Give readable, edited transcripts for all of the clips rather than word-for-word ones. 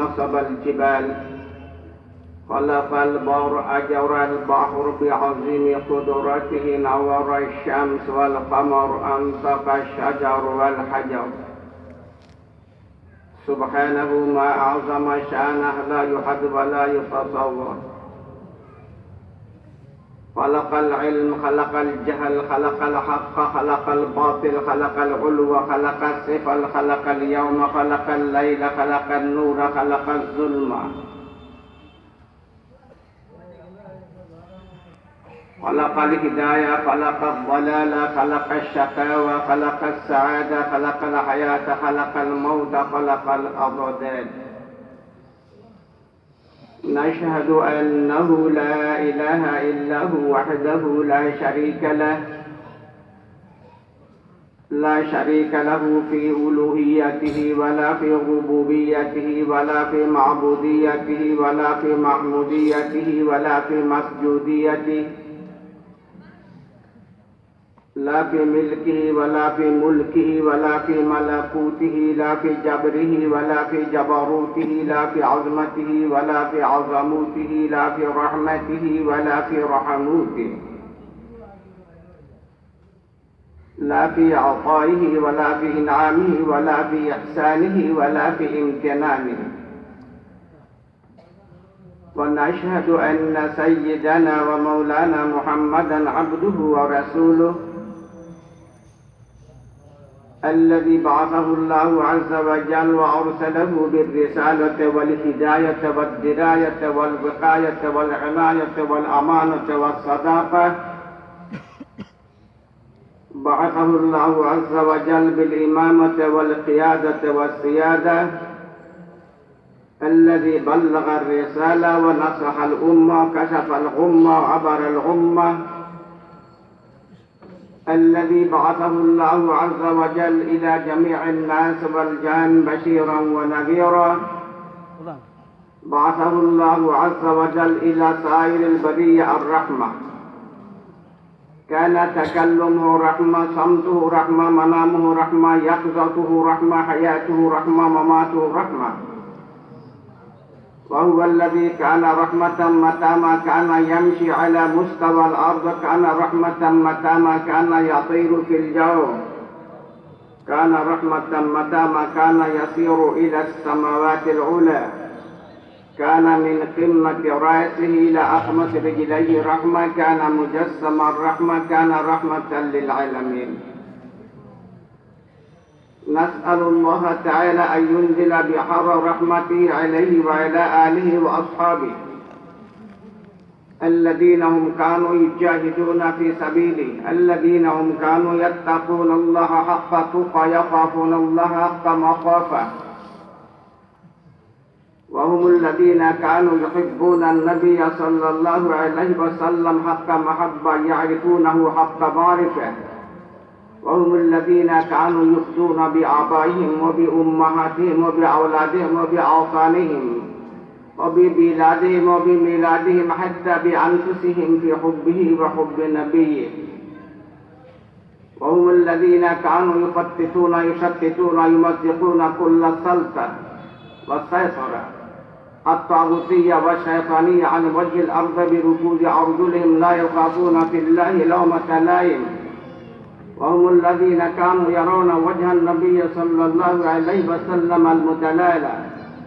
نصب الجبال خلق البر أجر البحر بعظيم قدرته نور الشمس والقمر أنطق الشجر والحجر سبحانه ما أعظم شأنه لا يحد ولا يتصور خلق العلم خلق الجهل خلق الحق خلق الباطل خلق العلو خلق الصفر خلق اليوم خلق الليل خلق النور خلق الظلمة خلق الهداية خلق الضلال خلق الشقاوة خلق السعادة خلق الحياة خلق الموت خلق الأضداد نشهد أنه لا إله إلا هو وحده لا شريك له في ألوهيته ولا في ربوبيته ولا في معبوديته ولا في محموديته ولا في مسجوديته لا في ملكه ولا في ملكه ولا في ملكوته لا في جبره ولا في جبروته لا في عظمته ولا في عظموته لا في رحمته ولا في رحموته لا في عطائه ولا في إنعامه ولا في إحسانه ولا في امتنانه ونشهد أن سيدنا ومولانا محمدا عبده ورسوله الذي بعثه الله عز وجل وأرسله بالرسالة والهداية والدراية والوقاية والعناية والأمانة والصداقة بعثه الله عز وجل بالإمامة والقيادة والسيادة الذي بلغ الرسالة ونصح الأمة كشف الغمة وعبر الغمة الذي بعثه الله عز وجل إلى جميع الناس والجان بشيرا ونذيرا بعثه الله عز وجل إلى سائر البرية الرحمة كان تكلمه رحمة صمته رحمة منامه رحمة يقظته رحمة حياته رحمة مماته رحمة وهو الذي كان رحمة متى ما كان يمشي على مستوى الأرض كان رحمة متى ما كان يطير في الجو كان رحمة متى ما كان يسير إلى السماوات العلى كان من قمة رأسه إلى أقمة رجليه رحمة كان مجسما رحمة كان رحمة للعالمين نسأل الله تعالى أن ينزل بحر رحمته عليه وعلى آله وأصحابه الذين هم كانوا يجاهدون في سبيله الذين هم كانوا يتقون الله حق تقى يخافون الله حق مخافة وهم الذين كانوا يحبون النبي صلى الله عليه وسلم حق محبة يعرفونه حق معرفة وهم الذين كانوا يفدون بآبائهم وبأمهاتهم وبأولادهم وبأوطانهم وببلادهم وبميلادهم حتى بأنفسهم في حبه وحب نبيه وهم الذين كانوا يفتتون يشتتون يمزقون كل السلطة والسيطرة الطاغوتية والشيطانية عن وجه الأرض بركوز أرجلهم لا يخافون في الله لومة لائم وهم الذين كانوا يرون وجه النبي صلى الله عليه وسلم المتلالى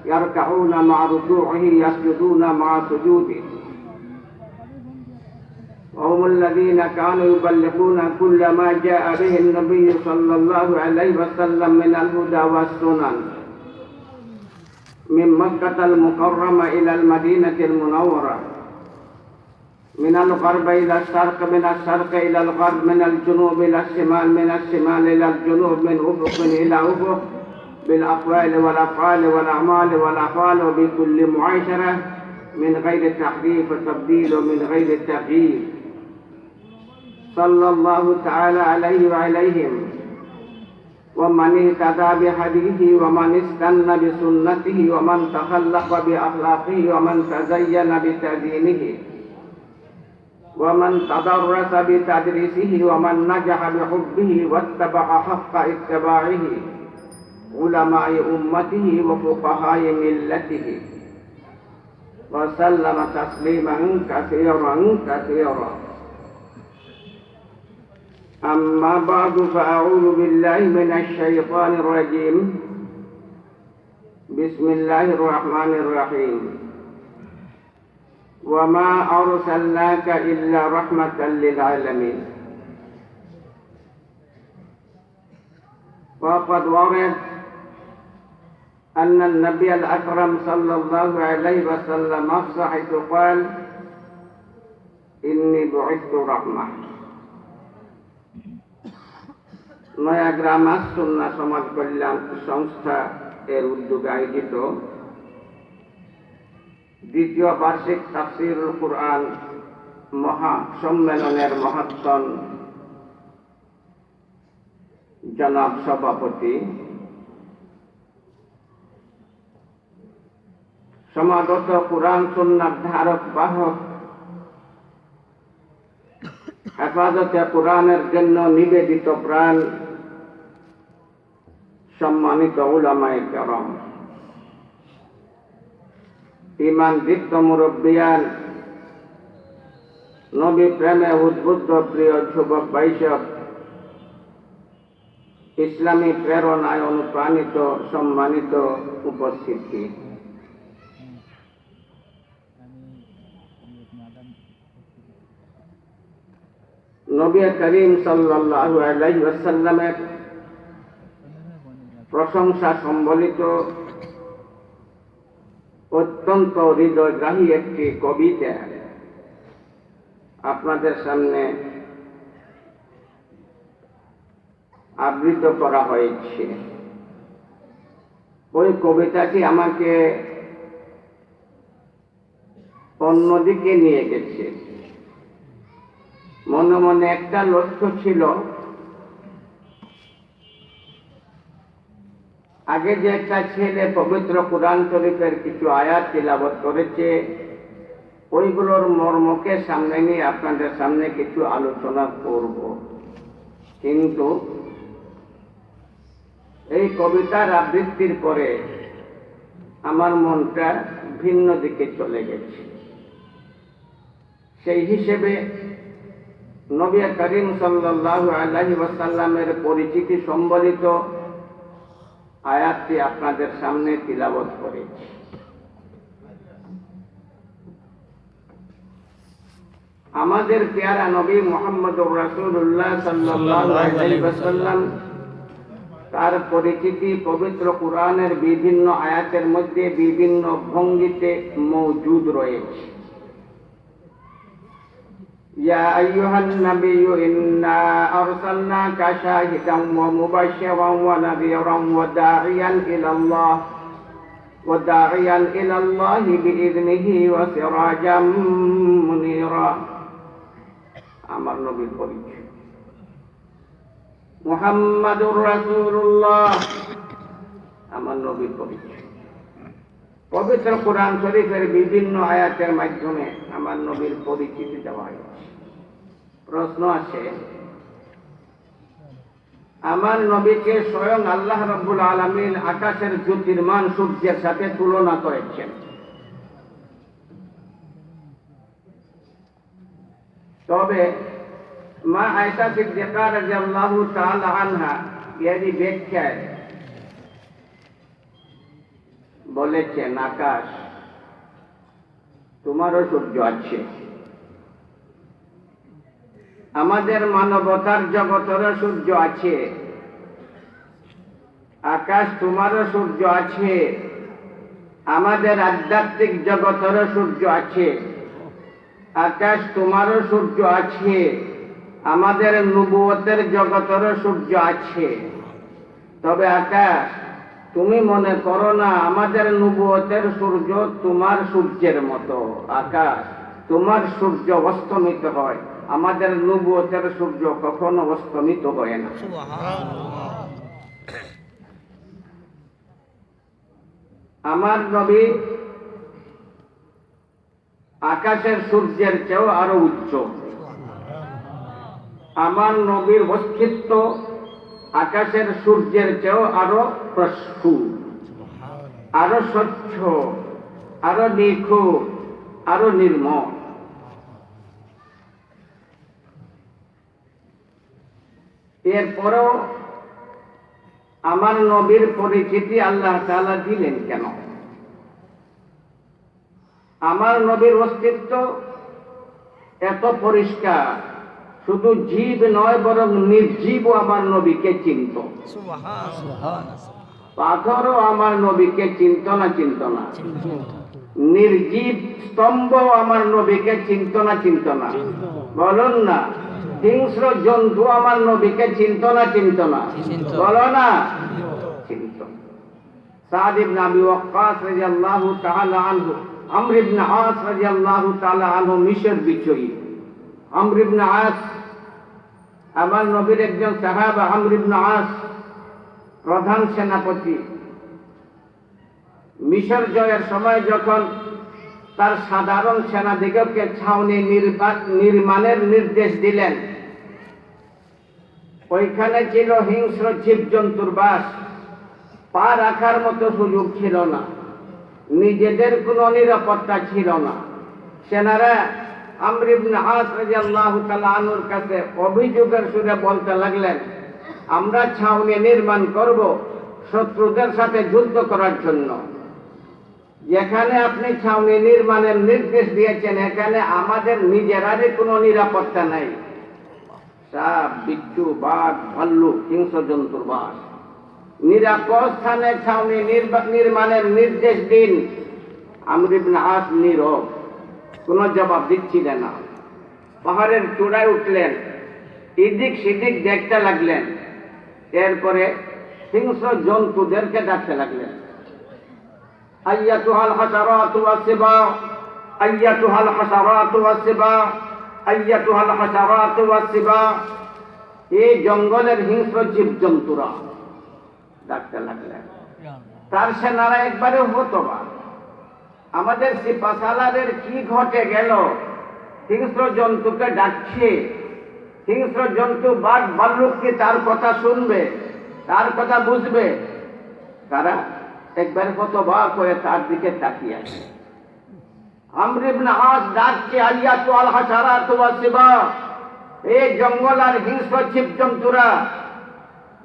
يركعون مع ركوعه يسجدون مع سجوده وهم الذين كانوا يبلغون كل ما جاء به النبي صلى الله عليه وسلم من الهدى والسنن من مكة المكرمة إلى المدينة المنورة من الغرب إلى الشرق من الشرق إلى الغرب من الجنوب إلى الشمال من الشمال إلى الجنوب من أفق إلى أفق بالأقوال والأفعال والأعمال والأحوال وبكل معاشرة من غير تحريف وتبديل ومن غير تغيير صلى الله تعالى عليه وعليهم ومن اهتدى بهديه ومن استنى بسنته ومن تخلق بأخلاقه ومن تزين بتدينه ومن تدرس بتدريسه ومن نجح بحبه واتبع حق اتباعه علماء أمته وفقهاء ملته وسلم تسليما كثيرا كثيرا. أما بعد فأعوذ بالله من الشيطان الرجيم. بسم الله الرحمن الرحيم. وما أرسلناك إلا رحمة للعالمين. وقد ورد أن النبي الأكرم صلى الله عليه وسلم حيث قال إني بعثت رحمة. নয়াগ্রাম সুন্নাহ সমাজ কল্যাণ সংস্থা এর উদ্যোগে আয়োজিত দ্বিতীয় বার্ষিক তাফসীরুল কুরআন মহা সম্মেলনের মহাত্তম জনাব সভাপতি, সমাগত কুরআন সুন্নাহ ধারক বাহক, হেফাজতে কুরআনের জন্য নিবেদিত প্রাণ সম্মানিত উলামায়ে কেরাম, ঈমান দীপ্ত মুরব্বিয়ান, নবী প্রেমে উদ্বুদ্ধ প্রিয় যুবক বৈষব, ইসলামী প্রেরণায় অনুপ্রাণিত সম্মানিত উপস্থিতি, নবী করিম সাল্লাল্লাহু আলাইহি ওয়াসাল্লামের প্রশংসা সম্বলিত অত্যন্ত হৃদয়গ্রাহী একটি কবিতা আপনাদের সামনে আবৃত করা হয়েছে। ওই কবিতাটি আমাকে অন্যদিকে নিয়ে গেছে। মনে মনে একটা লক্ষ্য ছিল, আগে যে একটা ছেলে পবিত্র কুরআন শরীফের কিছু আয়াত তিলাওয়াত করেছে, ওইগুলোর মর্মকে সামনে নিয়ে আপনাদের সামনে কিছু আলোচনা করব। কিন্তু এই কবিতার আবৃত্তির পরে আমার মনটা ভিন্ন দিকে চলে গেছে। সেই হিসেবে নবী করিম সাল্লাল্লাহু আলাইহি ওয়াসাল্লামের পরিচিতি সম্বলিত আয়াতটি আপনাদের সামনে তিলাওয়াত করেছি। আমাদের প্যারা নবী মুহাম্মদুর রাসূলুল্লাহ সাল্লাল্লাহু আলাইহি ওয়াসাল্লাম তার পরিচিতি পবিত্র কুরআনের বিভিন্ন আয়াতের মধ্যে বিভিন্ন ভঙ্গিতে মওজুদ রয়েছে। ইয়া আইয়ুহান নাবিয়্যু ইন্না আরসালনাকা শাহিদান ওয়া মুবাশশিরান ওয়া নাযীরান ওয়া দাঈয়ান ইলাল্লাহি বিইذনিহি ওয়া সিরাজাম মুনীরা। আমার নবীর পরিচয় মুহাম্মাদুর রাসূলুল্লাহ, আমার নবীর পরিচয়। পবিত্র কুরআন শরীফের বিভিন্ন আয়াতের মাধ্যমে আমার নবীর পরিচিতি দেওয়া হয়েছে। প্রশ্ন আছে, আমার নবীকে স্বয়ং আল্লাহ রাব্বুল আলামিন আকাশের জ্যোতির্মান সূর্যের সাথে তুলনা করেছেন। তবে মা আয়েশা সিদ্দিকা রাদিয়াল্লাহু তাআলা আনহা এর ব্যাখ্যায় বলেছেন, আকাশ তোমারও সূর্য আছে, আমাদের মানবতার জগতেরও সূর্য আছে। আকাশ তোমারও সূর্য আছে, আমাদের আধ্যাত্মিক জগতেরও সূর্য আছে। আকাশ তোমারও সূর্য আছে, আমাদের নবুয়তের জগতেরও সূর্য আছে। তবে আকাশ, তুমি মনে করো না আমাদের নবুয়তের সূর্য তোমার সূর্যের মতো। আকাশ, তোমার সূর্য অস্তমিত হয়, আমাদের নবুয়তের সূর্য কখনো অস্তমিত হয় না। আমার নবী আকাশের সূর্যের চেয়েও আরো উচ্চ। আমার নবীর অস্তিত্ব আকাশের সূর্যের চেয়েও আরো প্রস্ফুট, আরো স্বচ্ছ, আরো নিখুঁত, আরো নির্মল। এরপরেও আমার নবীর পরিচিতি আল্লাহ তাআলা দিলেন কেন? আমার নবীর অস্তিত্ব এত পরিষ্কার, শুধু জীব নয় বরং নির্জীবও আমার নবীকে চিনত। পাথরও আমার নবীকে চিনত না চিনত না? নির্জীব স্তম্ভ আমার নবীকে চিনত না চিনত না? বলুন না। হিংস্র জন্তু আমার নবীকে চিনত না চিনত না? বলো না। চিনত। সাদ ইবনে আবি ওয়াক্কাস রাদিয়াল্লাহু তাআলা আনহু, আমর ইবনে আস রাদিয়াল্লাহু তাআলা আনহু মিশর বিজয়ী। আমর ইবনে আস আমার নবীর একজন সাহাবা। আমর ইবনে আস প্রধান সেনাপতি। মিশর জয়ের সময় যখন তার সাধারণ সেনাদিগকে ছাউনি নির্মাণের নির্দেশ দিলেন, ওইখানে ছিল হিংস্র জীবজন্তুর বাস। পা রাখার মতো সুযোগ ছিল না, নিজেদের কোনো নিরাপত্তা ছিল না। সেনারা আমর ইবনে আস রাদিয়াল্লাহু তাআলা আনহুর কাছে অভিযোগের সুরে বলতে লাগলেন, আমরা ছাউনি নির্মাণ করব শত্রুদের সাথে যুদ্ধ করার জন্য। যেখানে আপনি ছাউনি নির্মাণের নির্দেশ দিয়েছেন, এখানে আমাদের নিজেরারই কোনো নিরাপত্তা নাই। সাপ, বিচ্ছু, বাঘ, ভাল্লুক, হিংস্র জন্তুর বাস। নিরাপদ স্থানে ছাউনি নির্মাণের নির্দেশ দিন। আমর ইবনে আস নীরব, কোনো জবাব দিচ্ছিলেন না। পাহাড়ের চূড়ায় উঠলেন, এদিক সেদিক দেখতে লাগলেন। এরপরে হিংস্র জন্তুদেরকে ডাকতে লাগলেন, আইয়াতুহাল হাশারাতু ওয়াসসিবা, আইয়াতুহাল হাশারাতু ওয়াসসিবা, আইয়াতুহাল হাশারাতু ওয়াসসিবা। এই জঙ্গলের হিংস্র জীবজন্তুরা ডাকতে লাগলেন। তার সেনারা একবারে হতবাক, আমাদের সিপাহসালারের কি ঘটে গেল? হিংস্র জন্তুকে ডাকছে। হিংস্র জন্তু বাঘ ভাল্লুক কি তার কথা শুনবে, তার কথা বুঝবে? তারা একবার হতবাক হয়ে তার দিকে তাকিয়ে আছে। আমর ইবনে আস ডাকছে, আইয়াতুল হাশারাতু ওয়াসসিবা, এই জঙ্গল আর হিংস্র জীবজন্তুরা।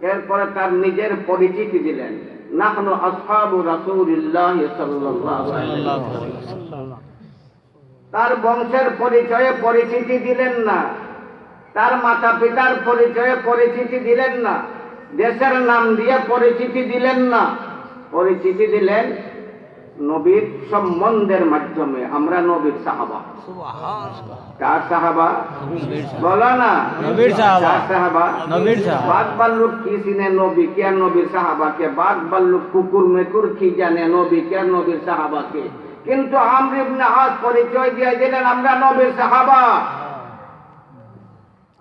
এরপরে তার নিজের পরিচিতি দিলেন, নাহনু আসহাবু রাসূলিল্লাহ সাল্লাল্লাহু আলাইহি ওয়াসাল্লাম। তার বংশের পরিচয়ে পরিচিতি দিলেন না, তার মাতা পিতার পরিচয়ে পরিচিতি দিলেন না, দেশের নাম দিয়ে পরিচিতি দিলেন না। পরিচিতি দিলেন নবীর সম্বন্ধের মাধ্যমে। আমরা নবীর সাহাবা। কার সাহাবা? বলো না। কার সাহাবা? বাঘ ভাল্লুক কি চিনে নবীকে আর নবীর সাহাবাকে? বাঘ ভাল্লুক কুকুর মেকুর কি জানে নবীকে আর নবীর সাহাবাকে? কিন্তু আমর ইবনে আস পরিচয় দিয়ে দিলেন, আমরা নবীর সাহাবা।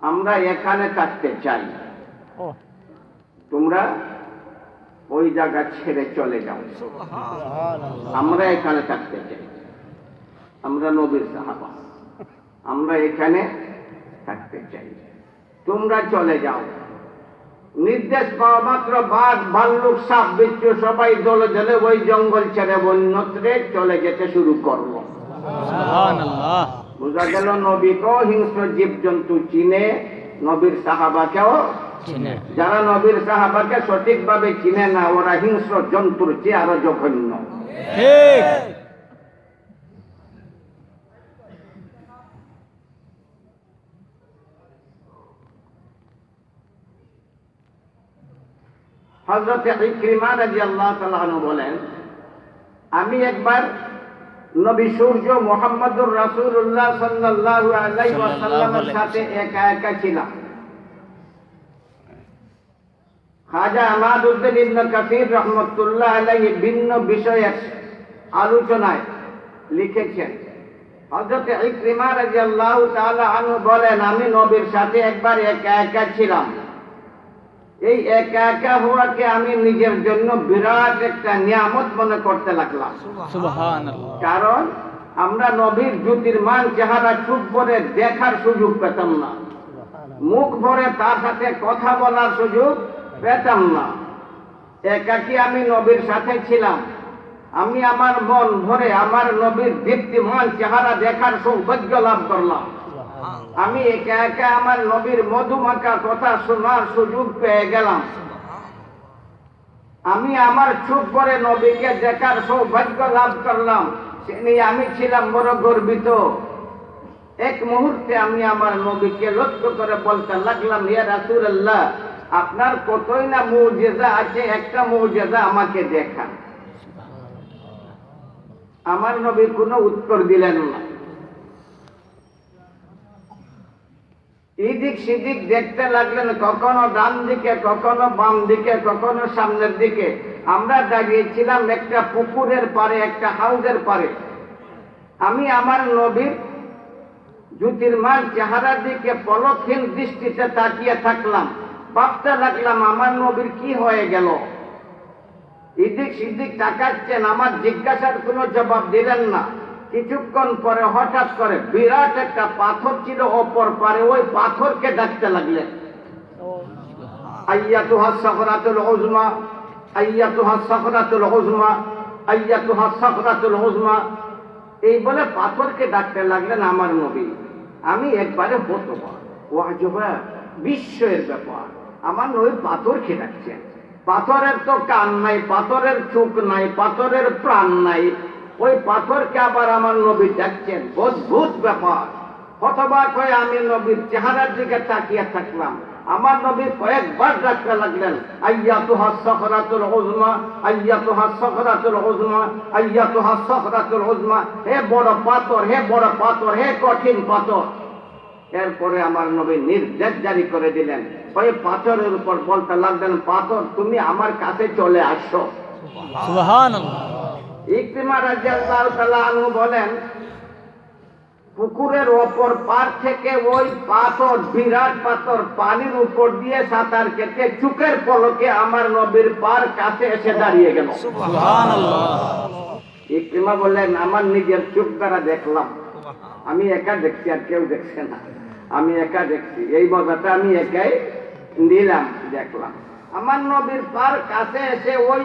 আমরা এখানে থাকতে চাই, তোমরা ওই জায়গা ছেড়ে চলে যাও। আমরা এখানে থাকতে চাই, আমরা নবীর সাহাবা, আমরা এখানে থাকতে চাই, তোমরা চলে যাও। নির্দেশ পাওয়া মাত্র বাঘ ভাল্লুক সাপ বিচ্ছু সবাই দলে দলে ওই জঙ্গল ছেড়ে অন্যত্রে চলে যেতে শুরু করলো। বোঝা গেল নবীকেও হিংস্র জীবজন্তু চিনে, নবীর সাহাবাকেও চিনে। যারা নবীর সাহাবাকে সঠিকভাবে চিনে না, ওরা হিংস্র জন্তুর চেয়ে আরো জঘন্য। ঠিক। হযরত ইকরিমা রাদিয়াল্লাহু তাআলা আনহু বলেন, আমি একবার নবী সূর্য মুহাম্মদুর রাসূলুল্লাহ সাল্লাল্লাহু আলাইহি ওয়াসাল্লামের সাথে একা একা ছিলাম। খাজা আমাদউদ্দিন ইবনে কাসির রাহমাতুল্লাহ আলাইহি ভিন্ন বিষয়ের আলোচনায় লিখেছেন, হযরত ইকরিমা রাদিয়াল্লাহু তাআলা আনহু বলেন, আমি নবীর সাথে একবার একা একা ছিলাম। এই একা একা হওয়াকে আমি নিজের জন্য বিরাট একটা নিয়ামত মনে করতে লাগলাম। সুবহানাল্লাহ। কারণ আমরা নবীর জ্যোতির্মান চেহারা চোখ ভরে দেখার সুযোগ পেতাম না, মুখ ভরে তার সাথে কথা বলার সুযোগ পেতাম না। একাকী আমি নবীর সাথে ছিলাম। আমি আমার মন ভরে আমার নবীর দীপ্তিমান চেহারা দেখার সৌভাগ্য লাভ করলাম। আমি একা একা আমার নবীর মধুমাখা কথা শোনার সুযোগ পেয়ে গেলাম। আমি আমার চোখ করে নবীকে দেখার সৌভাগ্য লাভ করলাম। সে নিয়ে আমি ছিলাম বড় গর্বিত। এক মুহূর্তে আমি আমার নবীকে লক্ষ্য করে বলতে লাগলাম, ইয়া রাসূলুল্লাহ, আপনার কতই না মুজিজা আছে, একটা মুজিজা আমাকে দেখান। আমার নবী কোনো উত্তর দিলেন না। এদিক সেদিক দেখতে লাগলেন, কখনো ডান দিকে, কখনো বাম দিকে, কখনো সামনের দিকে। আমরা দাঁড়িয়েছিলাম একটা পুকুরের পারে, একটা হাউজের পারে। আমি আমার নবীর জ্যোতির্মান চেহারার দিকে পলকহীন দৃষ্টিতে তাকিয়ে থাকলাম। ভাবতে লাগলাম আমার নবীর কি হয়ে গেল। এদিক সেদিক তাকাচ্ছেন, আমার জিজ্ঞাসার কোনো জবাব দিলেন না। কিছুক্ষণ পরে হঠাৎ করে বিরাট একটা পাথর ছিল অপর পারে, ওই পাথরকে ডাকতে লাগলেন, আইয়াতুহাস সাখরাতুল উজমা, আইয়াতুহাস সাখরাতুল উজমা, আইয়াতুহাস সাখরাতুল উজমা। এই বলে পাথরকে ডাকতে লাগলেন আমার নবী। আমি একবারে হতবাক, ওয়াজবা, বিস্ময়ের ব্যাপার। আমার নবী পাথরকে ডাকছেন। পাথরের তো কান নাই, পাথরের চোখ নাই, পাথরের প্রাণ নাই, ওই পাথরকে আবার আমার নবী ডাকছেন। অদ্ভুত ব্যাপার। হতবাক হয়ে আমি নবীর চেহারার দিকে তাকিয়ে থাকলাম। আমার নবী কয়েকবার ডাকতে লাগলেন, আইয়াতুহাস সাখরাতুল উজমা, আইয়াতুহাস সাখরাতুল উজমা, আইয়াতুহাস সাখরাতুল উজমা। হে বড় পাথর, হে বড় পাথর, হে কঠিন পাথর। এরপরে আমার নবী নির্দেশ জারি করে দিলেন, ওই পাথরের উপর বলতে লাগলেন, পাথর তুমি আমার কাছে চলে আসো। সুবহানাল্লাহ। ইকরিমা রাদিয়াল্লাহু তাআলা আনহু বলেন, পুকুরের অপর পার থেকে ওই পাথর, বিরাট পাথর, পানির উপর দিয়ে সাঁতার কেটে চোখের পলকে আমার নবীর পার কাছে এসে দাঁড়িয়ে গেল। সুবহানাল্লাহ। ইকরিমা বললেন, আমার নিজের চোখ দ্বারা দেখলাম। আমি একা দেখছি, আর কেউ দেখছে না। আমি একা দেখছি, এই মজাটা আমি একাই নিলাম, দেখলাম। আমার নবীর পার কাছে এসে ওই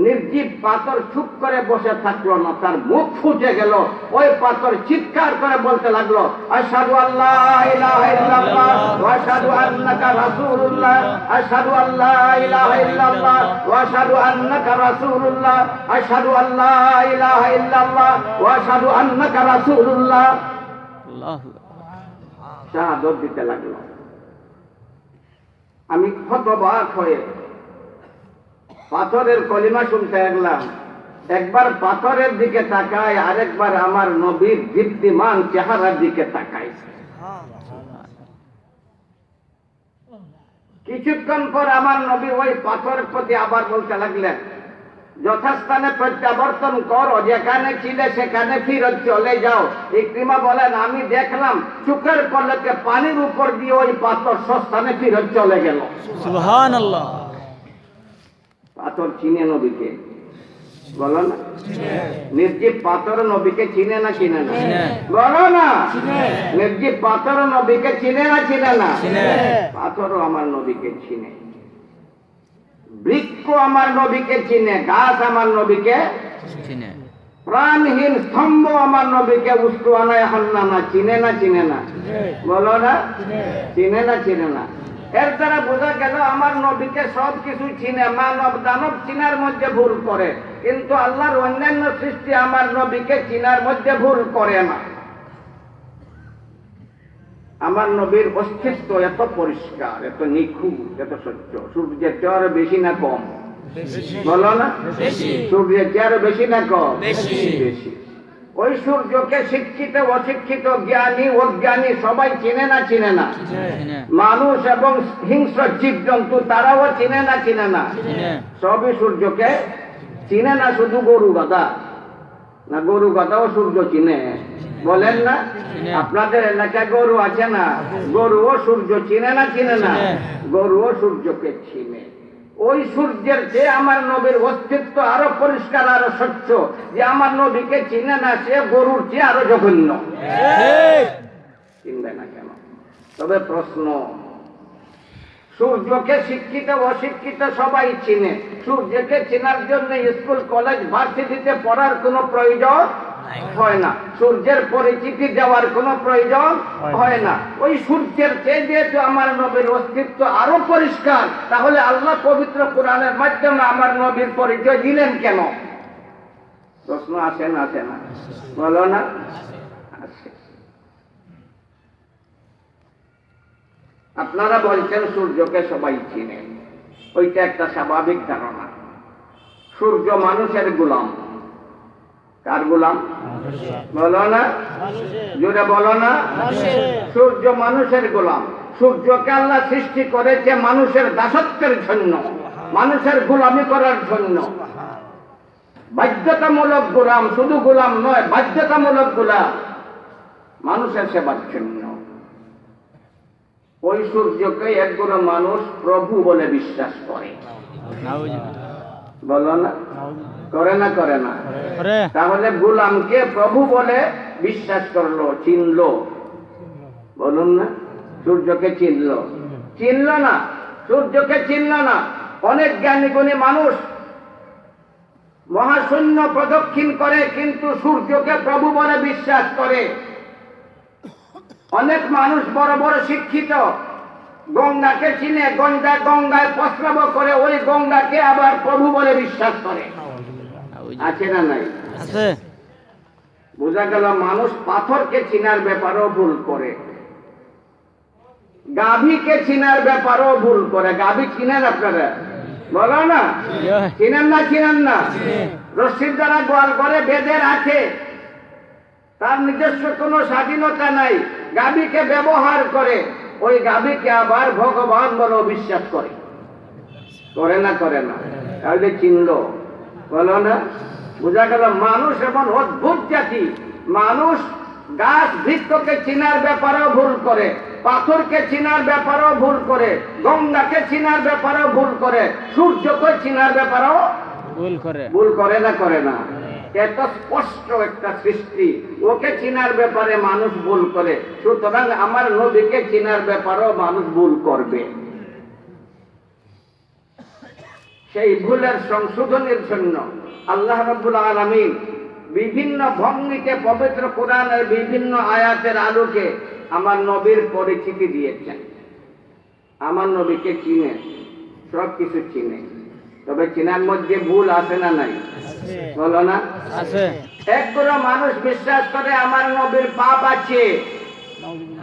নির্জীব পাথর চুপ করে বসে থাকলো না, তার মুখ ফুটে গেল। ওই পাথর চিৎকার করে বলতে লাগলো, আশহাদু আল্লা ইলাহা ইল্লাল্লাহ ওয়া আশহাদু আন্নাকা রাসূলুল্লাহ, আশহাদু আল্লা ইলাহা ইল্লাল্লাহ ওয়া আশহাদু আন্নাকা রাসূলুল্লাহ, আশহাদু আল্লা ইলাহা ইল্লাল্লাহ ওয়া আশহাদু আন্নাকা রাসূলুল্লাহ। আল্লাহু শাহাদাত দিতে লাগলো। আমি হতবাক হয়ে পাথরের কলিমা শুনতে লাগলাম। একবার পাথরের দিকে তাকাই, আরেকবার আমার নবীর দীপ্তিমান চেহারার দিকে তাকাই। কিছুক্ষণ পর আমার নবী ওই পাথরের প্রতি আবার বলতে লাগলেন, যথাস্থানে প্রত্যাবর্তন করো, যেখানে ছিলে সেখানে ফিরত চলে যাও। ইকরিমা বলেন, আমি দেখলাম চোখের পলকে পানির উপর দিয়ে ওই পাথর স্থানে ফিরত চলে গেল। সুবহানাল্লাহ। পাথর চিনে নবীকে, বলো না? নির্জীব পাথর নবীকে চিনে না চিনে না? বলো না। নির্জীব পাথর নবীকে চিনে না চিনে না? পাথরও আমার নবীকে চিনে, বৃক্ষ আমার নবীকে চিনে, গাছ আমার নবীকে চিনে, প্রাণহীন স্তম্ভ আমার নবীকে উস্তুয়ানায় হান্নানা চিনে না চিনে না? বলো না, চিনে না চিনে না? এর দ্বারা বোঝা গেল আমার নবীকে সব কিছু চিনে। মানব দানব চিনার মধ্যে ভুল করে, কিন্তু আল্লাহর অন্যান্য সৃষ্টি আমার নবীকে চিনার মধ্যে ভুল করে না। আমার নবীর অস্তিত্ব এত পরিষ্কার, এত নিখুঁত, এত সত্য। সূর্যের চেয়ে বেশি না কম? বলো না, সূর্যের চেয়ে বেশি না কম? বেশি। ওই সূর্যকে শিক্ষিত, অশিক্ষিত, জ্ঞানী, অজ্ঞানী সবাই চিনে না চিনে না? মানুষ এবং হিংস্র জীবজন্তু তারাও চিনে না চিনে না? সবই সূর্যকে চিনে না। শুধু গরু গাধা না, গরু গাধাও সূর্য চিনে, বলেন না? আপনাদের এলাকায় গরু আছে না? গরুও সূর্য চিনে না চিনে না? গরুও সূর্যকে চিনে। ওই সূর্যের চেয়ে আমার নবীর অস্তিত্ব আরো পরিষ্কার, আরো স্বচ্ছ। যে আমার নবীকে চিনে না, সে গরুর চেয়ে আরো জঘন্য। চিনবে না কেন? তবে প্রশ্ন, সূর্যকে শিক্ষিত অশিক্ষিত সবাই চিনে। সূর্যকে চেনার জন্য স্কুল কলেজ ভার্সিটিতে পড়ার কোনো প্রয়োজন হয় না, সূর্যের পরিচিতি দেওয়ার কোনো প্রয়োজন হয় না। ওই সূর্যের চেয়ে যেহেতু আমার নবীর অস্তিত্ব আরো পরিষ্কার, তাহলে আল্লাহ পবিত্র কোরআনের মাধ্যমে আমার নবীর পরিচয় দিলেন কেন? প্রশ্ন আসে না? আসে না? বলো না? আসে। আপনারা বলছেন সূর্যকে সবাই চিনে, ওইটা একটা স্বাভাবিক ধারণা। সূর্য মানুষের গোলাম। কার গোলাম? বলো না, জোরে বলো না। সূর্য মানুষের গোলাম। সূর্যকে আল্লাহ সৃষ্টি করেছে মানুষের দাসত্বের জন্য, মানুষের গোলামি করার জন্য। বাধ্যতামূলক গোলাম, শুধু গোলাম নয়, বাধ্যতামূলক গোলাম মানুষের সেবার জন্য। ওই সূর্যকে একগুলো মানুষ প্রভু বলে বিশ্বাস করে। বলো না, করে না? করে না? তাহলে গোলামকে প্রভু বলে বিশ্বাস করলো, চিনলো। বলুন না, সূর্যকে চিনলো? চিনলো না, সূর্যকে চিনলো না। অনেক জ্ঞানী গুণী মানুষ মহাশূন্য প্রদক্ষিণ করে, কিন্তু সূর্যকে প্রভু বলে বিশ্বাস করে। অনেক মানুষ বড় বড় শিক্ষিত গঙ্গাকে চিনে, গঙ্গায় প্রস্রাব করে, ওই গঙ্গাকে আবার প্রভু বলে বিশ্বাস করে। আছে না নাই? বোঝা গেল মানুষ পাথরকে চিনার ব্যাপারেও ভুল করে, গাভীকে চিনার ব্যাপারেও ভুল করে। গাভী চিনেন আপনারা? বলো না, চিনেন না? চিনেন না? রশির দ্বারা গোয়াল করে বেঁধে রাখে, তার নিজস্ব কোনো স্বাধীনতা নাই, গাভীকে ব্যবহার করে। ওই গাভীকে আবার ভগবান বলে বিশ্বাস করে। করে না? করে না? তাহলে চিনলো? বলো না? বোঝা গেল মানুষ এমন অদ্ভুত জাতি। মানুষ গাছ বৃক্ষকে চিনার ব্যাপারেও ভুল করে, পাথরকে চিনার ব্যাপারেও ভুল করে, গঙ্গাকে চিনার ব্যাপারেও ভুল করে, সূর্যকে চিনার ব্যাপারেও ভুল করে। ভুল করে না? করে না? এত স্পষ্ট একটা সৃষ্টি, ওকে চিনার ব্যাপারে মানুষ ভুল করে, সুতরাং আমার নবীকে চিনার ব্যাপারেও মানুষ ভুল করবে। সেই ভুলের সংশোধনের জন্য আল্লাহ রাব্বুল আলামিন বিভিন্ন ভঙ্গিতে পবিত্র কোরআনের বিভিন্ন আয়াতের আলোকে আমার নবীর পরিচিতি দিয়েছেন। আমার নবীকে চিনে, সব কিছু চিনে, তবে চিনার মধ্যে ভুল আছে না নাই? বলো না? আছে। একগুলো মানুষ বিশ্বাস করে আমার নবীর পাপ আছে।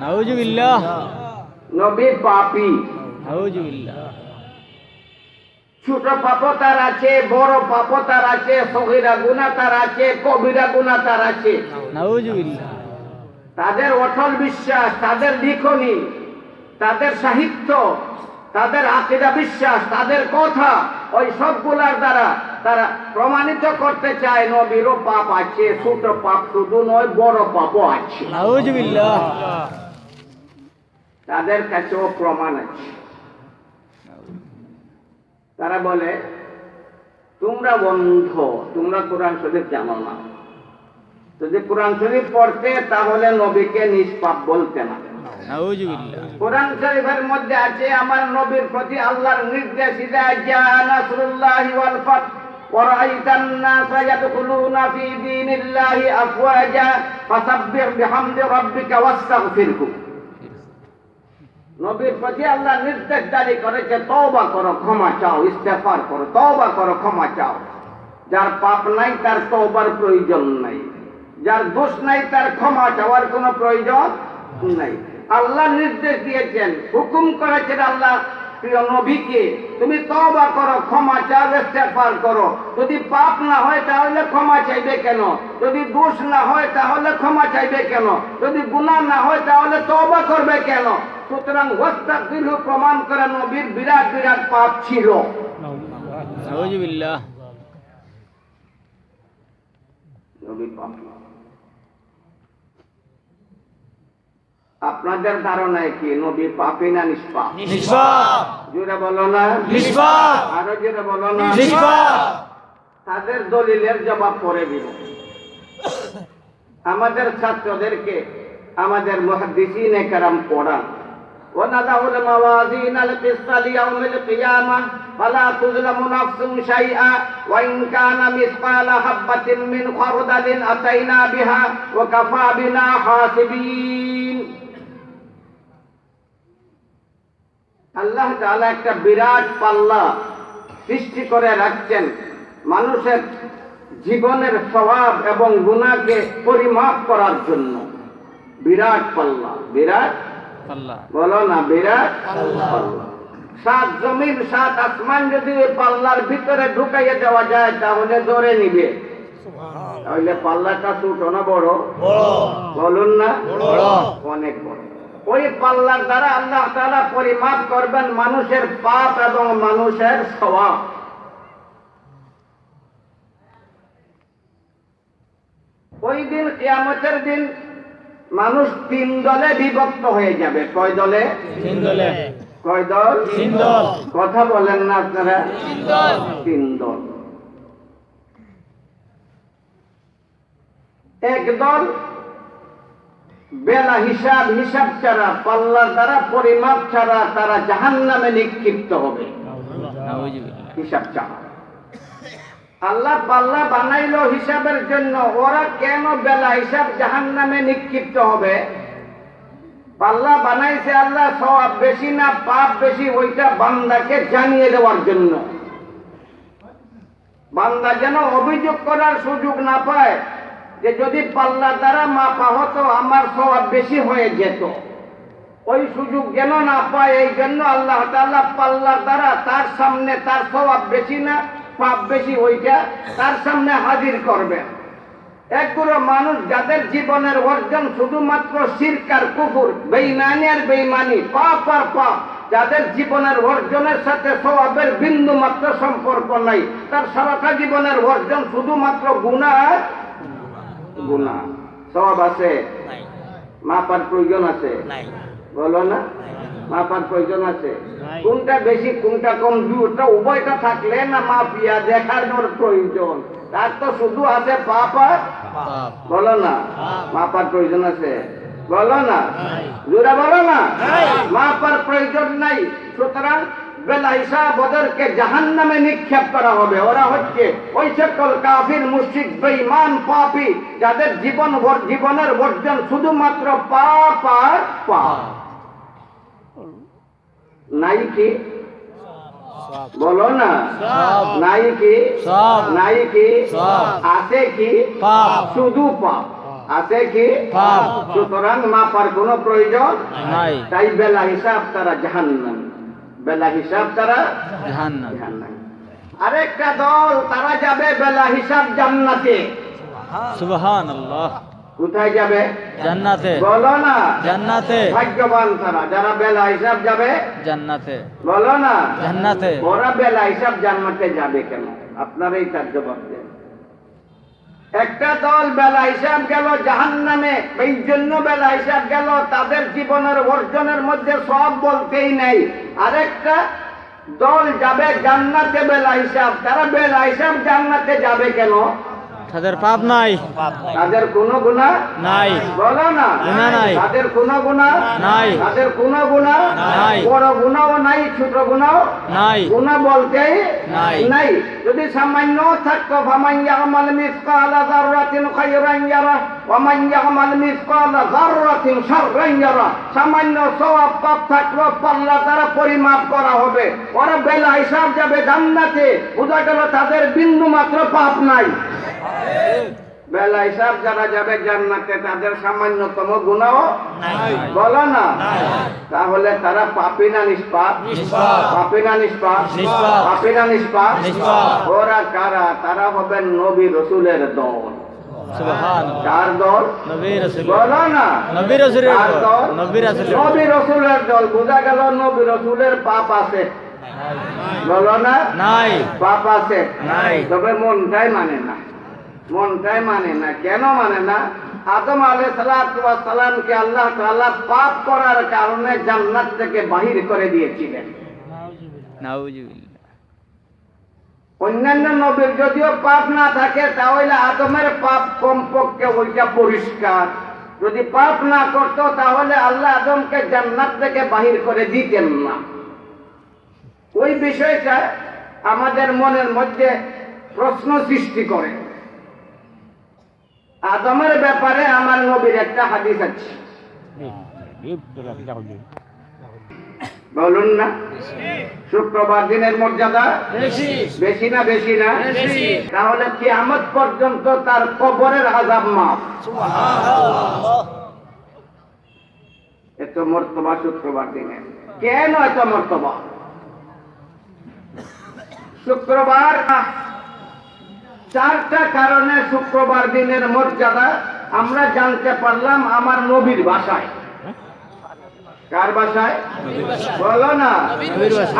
নাউজুবিল্লাহ। নবী পাপী। নাউজুবিল্লাহ। ছোট পাপ তার আছে, বড় পাপ তার আছে, সগীরা গুনাহ তার আছে, কবিরা গুনাহ তার আছে। নাউজুবিল্লাহ। তাদের অটল বিশ্বাস, তাদের লিখনি, তাদের সাহিত্য, তাদের আকীদা বিশ্বাস, তাদের কথা, ওই সবগুলার দ্বারা তারা প্রমাণিত করতে চায় নবীরও পাপ আছে। ছোট পাপ শুধু নয়, বড় পাপও আছে। নাউজুবিল্লাহ। তাদের কাছেও প্রমাণ আছে। তারা বলে তোমরা অন্ধ, তোমরা কোরআন শরীফ জানো না। যদি কোরআন শরীফ পড়তে তাহলে নবীকে নিষ্পাপ বলতে না। কোরআন শরীফের মধ্যে আছে আমার নবীর প্রতি আল্লাহর নির্দেশ, ইযা জাআ নাসরুল্লাহি ওয়াল ফাত ওয়া রাআইতান নাসা ইয়াদখুলুনা ফি দীনিল্লাহি আফওয়াজা ফাসাব্বিহ বিহামদি রাব্বিকা ওয়াস্তাগফিরহু। নবীর প্রতি আল্লাহ নির্দেশ জারি করেছে, তওবা করো, ক্ষমা চাও, ইস্তেগফার করো, তওবা করো, ক্ষমা চাও। যার পাপ নাই তার তওবার প্রয়োজন নাই, যার দোষ নাই তার ক্ষমা চাওয়ার কোনো প্রয়োজন নাই। আল্লাহ নির্দেশ দিয়েছেন, হুকুম করেছেন আল্লাহ প্রিয় নবীকে, তুমি তওবা করো, ক্ষমা চাও, ইস্তেগফার করো। যদি পাপ না হয় তাহলে ক্ষমা চাইবে কেন? যদি দোষ না হয় তাহলে ক্ষমা চাইবে কেন? যদি গুনাহ না হয় তাহলে তওবা করবে কেন? সুতরাং ওয়াস্তাগফিরহু প্রমাণ করে নবীর বিরাট বিরাট পাপ ছিল। নাউজুবিল্লাহ। নবীর পাপ। আপনাদের ধারণায় কি নবী পাপী না নিষ্পাপ? নিষ্পাপ। জোরে বলো না। নিষ্পাপ। আরো জোরে বলো না। নিষ্পাপ। তাদের দলিলের জবাব পরে দিব। আমাদের ছাত্রদেরকে আমাদের মুহাদ্দিসিনে কেরাম পড়ান, ونضع الموازين القسط ليوم القيامة فلا تظلم نفس شيئا وإن كان مثقال حبة من خردل أتينا بها وكفى بنا حاسبين আল্লাহ তাআলা একটা বিরাট পাল্লা সৃষ্টি করে রাখছেন মানুষের জীবনের সওয়াব এবং গুনাহকে পরিমাপ করার জন্য। বিরাট পাল্লা, বিরাট আল্লাহ বলো না, বিরাট পাল্লা। সাত জমিন সাত আসমান যদি ওই পাল্লার ভিতরে ঢুকাইয়ে দেওয়া যায় তাহলে ধরে নিবে। তাহলে পাল্লাটা ছোট না বড়? বলুন না, অনেক বড়। ওই পাল্লার দ্বারা আল্লাহ তাআলা পরিমাপ করবেন মানুষের পাপ এবং মানুষের সওয়াব। ওই দিন কিয়ামতের দিন মানুষ তিন দলে বিভক্ত হয়ে যাবে। কয় দলে? তিন দলে। কয় দল? তিন দল। কথা বলেন না আপনারা? তিন দল। তিন দল। এক দল বেলা হিসাব ছাড়া, পাল্লার দ্বারা পরিমাপ ছাড়া তারা জাহান্নামে নিক্ষিপ্ত হবে। হিসাব ছাড়া। আল্লাহ পাল্লা বানাইলো হিসাবের জন্য, ওরা কেন বেলা হিসাব জাহান্নামে নিক্ষিপ্ত হবে? পাল্লা বানাইছে আল্লাহ সওয়াব বেশি না পাপ বেশি ওইটা বান্দাকে জানিয়ে দেওয়ার জন্য। বান্দা যেন অভিযোগ করার সুযোগ না পায় যে যদি পাল্লা দ্বারা মাপা হতো আমার সওয়াব বেশি হয়ে যেত। ওই সুযোগ যেন না পায় এই জন্য আল্লাহ তাআলা পাল্লার দ্বারা তার সামনে তার সওয়াব বেশি না পাপ বেশি ওইটা তার সামনে হাজির করবেন। একগুলো মানুষ যাদের জীবনের অর্জন শুধুমাত্র শিরক আর কুফর, বেঈমানি আর বেঈমানি, পাপ আর পাপ, যাদের জীবনের অর্জনের সাথে সওয়াবের বিন্দু মাত্র সম্পর্ক নাই, তার সারাটা জীবনের অর্জন শুধুমাত্র গুনাহ আর গুনাহ। সওয়াব আছে? মাপার প্রয়োজন আছে? বলো না, মাপার প্রয়োজন আছে? কোনটা বেশি কোনটা কম দুটো উভয়টা থাকলে না মাপিয়া দেখানোর প্রয়োজন? তার তো শুধু আছে পাপ আর বলো না, মাপার প্রয়োজন আছে? বলো না, জোরে বলো না, মাপার প্রয়োজন নাই। সুতরাং বেলা হিসাব ওদেরকে জাহান্নামে নিক্ষেপ করা হবে। ওরা হচ্ছে ওই সকল কাফির, মুশরিক, বেঈমান, পাপী যাদের জীবনের বর্জন শুধুমাত্র পাপ আর পাপ। নাই কি? বলো না, নাই কি? নাই কি? আছে কি? শুধু পাপ। আছে কি? সুতরাং মাপার কোনো প্রয়োজন নাই। তাই বেলা হিসাব তারা জাহান্নাম, বেলা হিসাব তারা জাহান্নাম। আরেকটা দল তারা যাবে বেলা হিসাব জান্নাতে। সুবহানাল্লাহ। কোথায় যাবে? জান্নাতে। বলো না, জান্নাতে। ভাগ্যবান তারা যারা বেলা হিসাব যাবে জান্নাতে। বলো না, জান্নাতে। ওরা বেলা হিসাব জান্নাতে যাবে কেন? আপনারাই তার জবাব দেন। একটা দল বেলা হিসাব গেল জাহান্নামে, এই জন্য বেলা হিসাব গেল তাদের জীবনের অর্জনের মধ্যে সব বলতেই নেই। আরেকটা দল যাবে জান্নাতে বেলা হিসাব। তারা বেলা হিসাব জান্নাতে যাবে কেন? তাদের পাপ নাই, তাদের কোনো গুনাহ নাই। বলো না, গুনাহ নাই। তাদের কোনো গুনাহ নাই, তাদের কোনো গুনাহ নাই। বড় গুনাহও নাই, ছোট গুনাহও নাই। গুনাহ বলতেই নাই। যদি সামান্য থাকতো, ফামান ইয়ামাল মিসকালা যাররাতিন খায়রান ইয়ারা ওয়া মান ইয়ামাল মিসকালা যাররাতিন শাররান ইয়ারা। সামান্য সওয়াব পাপ থাকলো পাল্লা দ্বারা পরিমাপ করা হবে। ওরা বেলা হিসাব যাবে জান্নাতে, বোঝা গেল তাদের বিন্দু মাত্র পাপ নাই। বেলা হিসাব যারা যাবে জান্নাতে তাদের সামান্যতম গুনাহও নাই। বলো না, তাহলে তারা পাপী না নিষ্পাপ? পাপী না নিষ্পাপ? পাপী না নিষ্পাপ? ওরা কারা? তারা হবেন নবী রাসূলের দল। সুবহানাল্লাহ। কার দল? নবী রাসূল। বলো না, নবী রাসূলের দল। নবী রাসূলের দল। বোঝা গেল নবী রাসূলের পাপ আছে? বলো না, নাই। পাপ আছে? নাই। তবে মনটাই মানে না, মনটাই মানে না। কেন মানে না? আদম আলাইহিস সালামকে আল্লাহ তাআলা পাপ করার কারণে জান্নাত থেকে বাহির করে দিয়েছিলেন। নাউজুবিল্লাহ। অন্যান্য নবীর যদিও পাপ না থাকে তাহলে আদমের পাপ কমপক্ষে ওইটা পরিষ্কার। যদি পাপ না করতো তাহলে আল্লাহ আদমকে জান্নাত থেকে বাহির করে দিতেন না। ওই বিষয়টা আমাদের মনের মধ্যে প্রশ্ন সৃষ্টি করে। আদমের ব্যাপারে আমার নবীর একটা হাদিস আছে, বলুন না? শুক্রবার দিনের মর্যাদা বেশি না বেশি না? তাহলে কিয়ামত পর্যন্ত তার কবরের আযাব মাফ। এত মর্তবা শুক্রবার দিনের। কেন এত মর্তবা? শুক্রবার চারটা কারণে শুক্রবার দিনের মর্যাদা আমরা জানতে পারলাম আমার নবীর ভাষায়। কার ভাষায়? বলো না।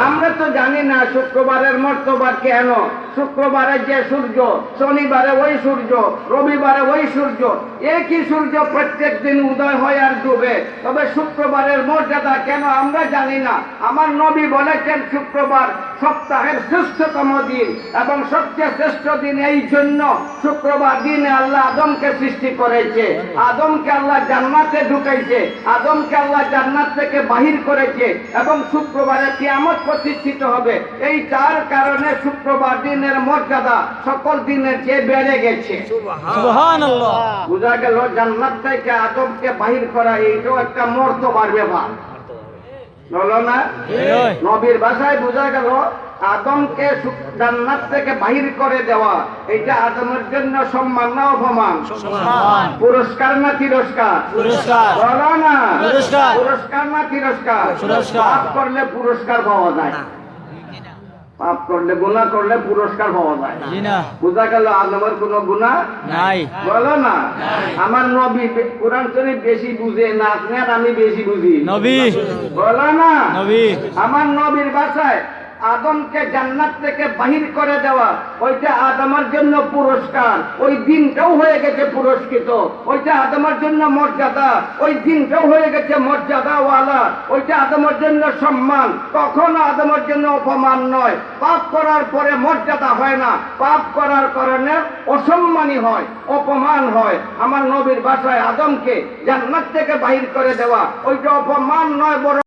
আমরা তো জানি না শুক্রবারের মর্তবা কেন। শুক্রবারে যে সূর্য, শনিবারে ওই সূর্য, রবিবারে ওই সূর্য, একই সূর্য প্রত্যেক দিন উদয় হয় আর ডুবে। তবে শুক্রবারের মর্যাদা কেন আমরা জানি না। আমার নবী বলেছেন শুক্রবার সপ্তাহের শ্রেষ্ঠতম দিন এবং সবচেয়ে শ্রেষ্ঠ দিন এই জন্য শুক্রবার দিনে আল্লাহ আদমকে সৃষ্টি করেছে, আদমকে আল্লাহ জান্নাতে ঢুকাইছে, আদমকে আল্লাহ জান্নাত থেকে বাহির করেছে এবং শুক্রবারে কিয়ামত প্রতিষ্ঠিত হবে। এই চার কারণে শুক্রবার দিনের মর্যাদা সকল দিনের চেয়ে বেড়ে গেছে। সুবহানাল্লাহ। বোঝা গেল জান্নাত থেকে আদমকে বাহির করা এইটাও একটা মর্তবার ব্যাপার, বলো না? নবীর ভাষায় বোঝা গেল আদমকে জান্নাত থেকে বাহির করে দেওয়া এটা আদমের জন্য সম্মান না অপমান? পুরস্কার না তিরস্কার? বলো না। পুরস্কার না তিরস্কার? পাপ করলে পুরস্কার পাওয়া যায়, পাপ করলে গুনাহ করলে পুরস্কার পাওয়া যায়। বোঝা গেল আদমের কোনো গুনাহ নাই, বলো না? আমার নবী কোরআন শরীফ বেশি বুঝে না, আপনি আর আমি বেশি বুঝি নবী, বলো না? আমার নবীর ভাষায় আদমকে জান্নাত থেকে বাহির করে দেওয়া ওইটা আদমের জন্য পুরস্কার, ওই দিনটাও হয়ে গেছে পুরস্কৃত। ওইটা আদমের জন্য মর্যাদা, ওই দিনটাও হয়ে গেছে মর্যাদাওয়ালা। ওইটা আদমের জন্য সম্মান, কখনো আদমের জন্য অপমান নয়। পাপ করার পরে মর্যাদা হয় না, পাপ করার কারণে অসম্মানী হয়, অপমান হয়। আমার নবীর ভাষায় আদমকে জান্নাত থেকে বাহির করে দেওয়া ওইটা অপমান নয়, বড়